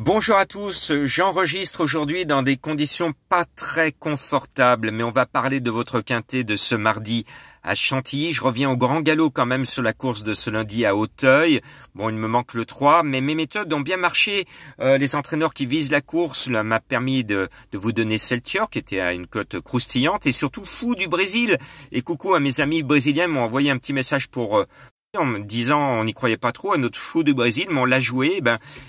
Bonjour à tous, j'enregistre aujourd'hui dans des conditions pas très confortables, mais on va parler de votre quintet de ce mardi à Chantilly. Je reviens au grand galop quand même sur la course de ce lundi à Auteuil. Bon, il me manque le 3, mais mes méthodes ont bien marché. Les entraîneurs qui visent la course m'a permis de vous donner Celtior, qui était à une cote croustillante, et surtout Fou du Brésil. Et coucou à mes amis brésiliens, m'ont envoyé un petit message en me disant on n'y croyait pas trop à notre Fou du Brésil, mais on l'a joué,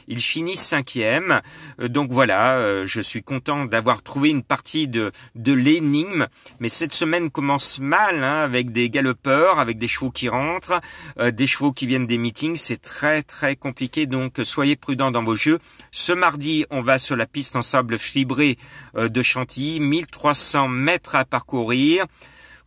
il finit 5e. Donc voilà, je suis content d'avoir trouvé une partie de l'énigme, mais cette semaine commence mal, avec des galopeurs, avec des chevaux qui rentrent, des chevaux qui viennent des meetings, c'est très très compliqué, donc soyez prudents dans vos jeux. Ce mardi, on va sur la piste en sable fibré de Chantilly, 1300 mètres à parcourir.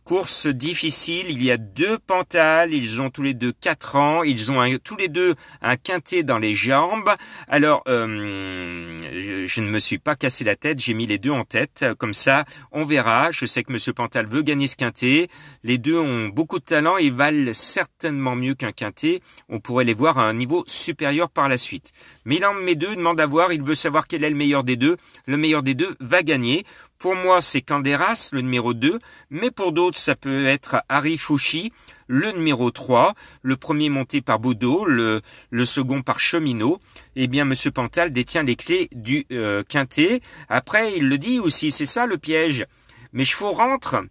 Course difficile, il y a 2 Pantales, ils ont tous les deux 4 ans, ils ont tous les deux un quintet dans les jambes. Alors, je ne me suis pas cassé la tête, j'ai mis les deux en tête, comme ça on verra. Je sais que Monsieur Pantal veut gagner ce quintet, les deux ont beaucoup de talent et valent certainement mieux qu'un quintet. On pourrait les voir à un niveau supérieur par la suite. Mais il en met deux, demande à voir, il veut savoir quel est le meilleur des deux. Le meilleur des deux va gagner. Pour moi, c'est Canderas, le numéro 2, mais pour d'autres, ça peut être Harry Fouchi, le numéro 3, le premier monté par Boudot, le second par Cheminot. Eh bien, Monsieur Pantal détient les clés du quintet. Après, il le dit aussi, c'est ça le piège. Mes chevaux rentrent.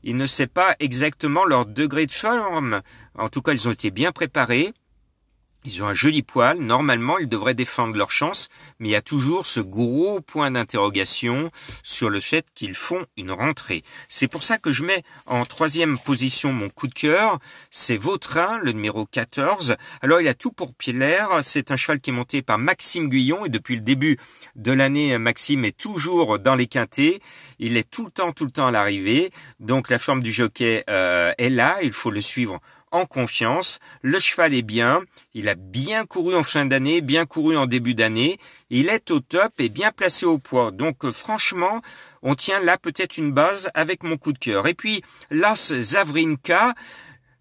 Il ne sait pas exactement leur degré de forme. En tout cas, ils ont été bien préparés. Ils ont un joli poil, normalement ils devraient défendre leur chance, mais il y a toujours ce gros point d'interrogation sur le fait qu'ils font une rentrée. C'est pour ça que je mets en 3e position mon coup de cœur, c'est Vautrin, le numéro 14. Alors il a tout pour plaire, c'est un cheval qui est monté par Maxime Guyon, et depuis le début de l'année, Maxime est toujours dans les quintets, il est tout le temps à l'arrivée, donc la forme du jockey est là, il faut le suivre en confiance. Le cheval est bien, il a bien couru en fin d'année, bien couru en début d'année, il est au top et bien placé au poids. Donc franchement, on tient là peut-être une base avec mon coup de cœur. Et puis l'As Zavrinka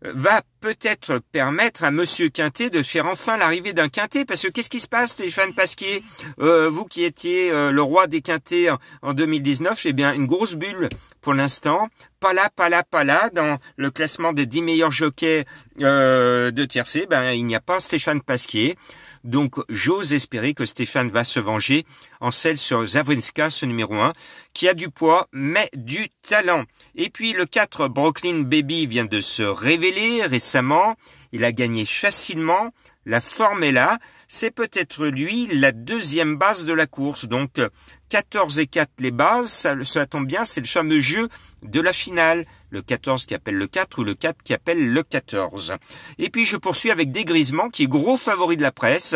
va peut-être permettre à Monsieur Quintet de faire enfin l'arrivée d'un quintet, parce que qu'est-ce qui se passe, Stéphane Pasquier, vous qui étiez le roi des quintets en 2019, eh bien une grosse bulle pour l'instant, pas là, dans le classement des 10 meilleurs jockeys de tiercé, il n'y a pas Stéphane Pasquier. Donc j'ose espérer que Stéphane va se venger en selle sur Zavrinska, ce numéro 1, qui a du poids mais du talent. Et puis le 4, Brooklyn Baby, vient de se révéler récemment, il a gagné facilement, la forme est là, c'est peut-être lui la deuxième base de la course, donc 14 et 4 les bases, ça tombe bien, c'est le fameux jeu de la finale, le 14 qui appelle le 4 ou le 4 qui appelle le 14. Et puis je poursuis avec Dégrisement, qui est gros favori de la presse.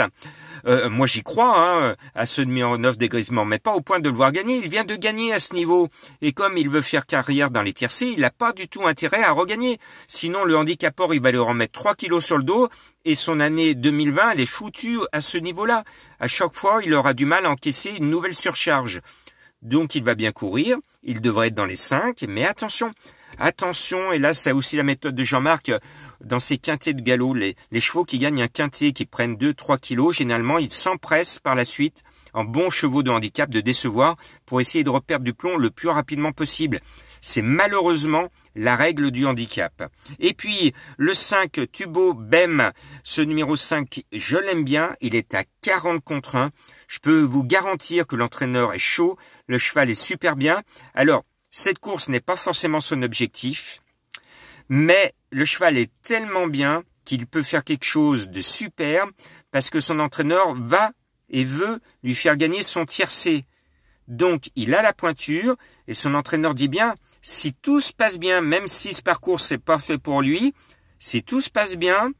Moi j'y crois à ce numéro 9 Dégrisement, mais pas au point de le voir gagner, il vient de gagner à ce niveau, et comme il veut faire carrière dans les tiercés, il n'a pas du tout intérêt à regagner, sinon le handicapeur il va lui remettre 3 kilos sur le dos, et son année 2020 elle est foutue à ce niveau-là. À chaque fois il aura du mal à encaisser une nouvelle surcharge. Donc il va bien courir, il devrait être dans les 5, mais attention, et là c'est aussi la méthode de Jean-Marc, dans ces quintets de galop, les chevaux qui gagnent un quintet, qui prennent 2-3 kilos, généralement ils s'empressent par la suite, en bons chevaux de handicap, de décevoir, pour essayer de reperdre du plomb le plus rapidement possible. C'est malheureusement la règle du handicap. Et puis, le 5, Tubo Bem, ce numéro 5, je l'aime bien, il est à 40 contre 1. Je peux vous garantir que l'entraîneur est chaud, le cheval est super bien. Alors, cette course n'est pas forcément son objectif, mais le cheval est tellement bien qu'il peut faire quelque chose de super, parce que son entraîneur va et veut lui faire gagner son tiercé. Donc, il a la pointure, et son entraîneur dit bien, si tout se passe bien, même si ce parcours c'est pas fait pour lui, si tout se passe bien,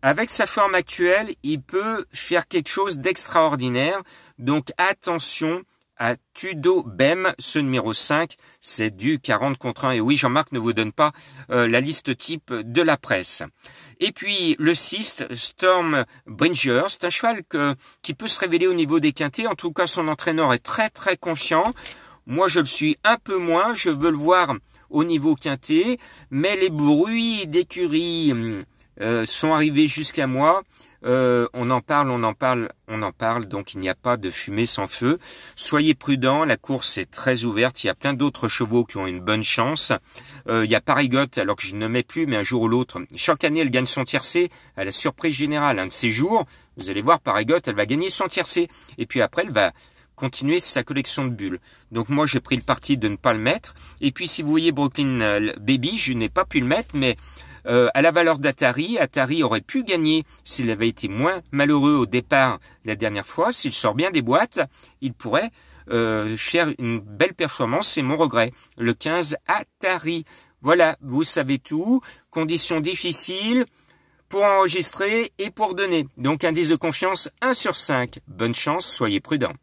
avec sa forme actuelle, il peut faire quelque chose d'extraordinaire. Donc, attention à Tudo Bem, ce numéro 5, c'est du 40 contre 1. Et oui, Jean-Marc ne vous donne pas la liste type de la presse. Et puis le 6, Storm Bringer, c'est un cheval qui peut se révéler au niveau des quintets. En tout cas, son entraîneur est très très confiant. Moi, je le suis un peu moins. Je veux le voir au niveau quintet. Mais les bruits d'écurie sont arrivés jusqu'à moi. On en parle, donc il n'y a pas de fumée sans feu. Soyez prudents, la course est très ouverte, il y a plein d'autres chevaux qui ont une bonne chance. Il y a Parigotte, alors que je ne mets plus, mais un jour ou l'autre, chaque année elle gagne son tiercé à la surprise générale. Un de ces jours, vous allez voir Parigotte, elle va gagner son tiercé, et puis après elle va continuer sa collection de bulles. Donc moi j'ai pris le parti de ne pas le mettre, et puis si vous voyez Brooklyn Baby, je n'ai pas pu le mettre, mais à la valeur d'Atari, Atari aurait pu gagner s'il avait été moins malheureux au départ la dernière fois. S'il sort bien des boîtes, il pourrait faire une belle performance, c'est mon regret. Le 15 Atari. Voilà, vous savez tout. Conditions difficiles pour enregistrer et pour donner. Donc indice de confiance 1 sur 5. Bonne chance, soyez prudents.